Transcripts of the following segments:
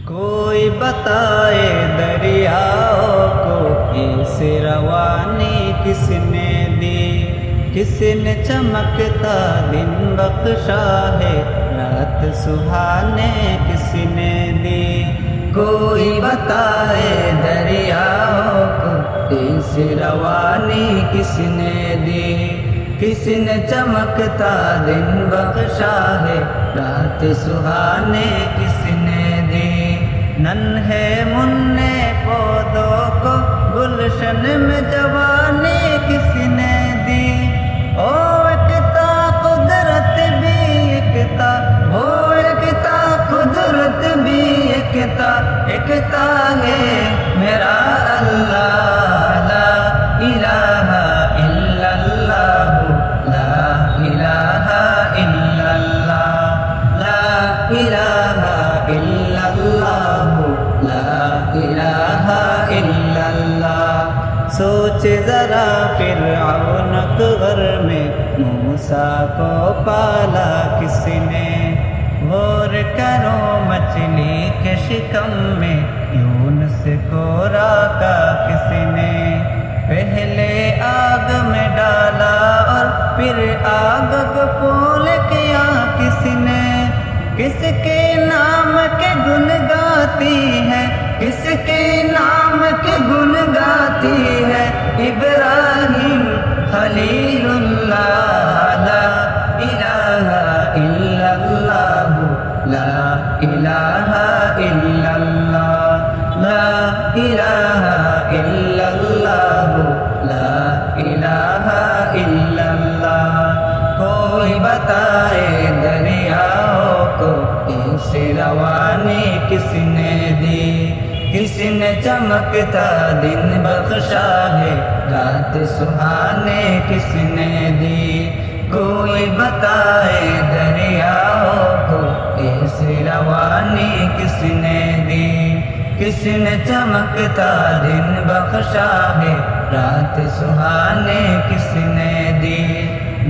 कोई बताए दरियाओं को ऐसे रवानी किसने दी, किसने चमकता दिन बख्शा है, रात सुहाने किसने दी। कोई बताए दरियाओं को ऐसे रवानी किसने दी, किसने चमकता दिन बख्शा है, रात सुहाने किसने दी। नन्हे मुन्ने पौधों को गुलशन में जवानी किसने दी। ओ एकता कुदरत भी एकता, ओ एकता कुदरत भी एकता, एकता है मेरा अल्लाह। ला इलाहा इल्लल्लाह, ला इलाहा इल्लल्लाह, ला इलाहा इल्लल्लाह, ला इलाहा इल्लल्लाह। सोच जरा फिरऔन घर में मूसा को पाला किसने, गौर करो मछली के शिकम में यूनुस को राका किसने। पहले आग में डाला और फिर आग को पोल किया किसने। किसके नाम के गुण गाती है, किसके नाम के गुण गाती है, इब्राहिम खलीलुल्लाह। ला इलाहा इल्लल्लाह, ला इलाहा इल्लल्लाह, ला इलाहा इल्लल्लाह, ला इलाहा इल्लल्लाह। कोई बताए दरियाओं को ऐसे रवानी किसने दी, किसने चमकता दिन बख्शा है, रात सुहाने किसने दी। कोई बताए दरियाओं को ऐसे रवानी किसने दी, किसने चमकता दिन बख्शा है, रात सुहाने किसने दी।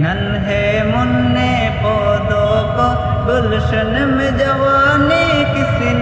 नन्हे मुन्ने पौधों को गुलशन में जवानी किसने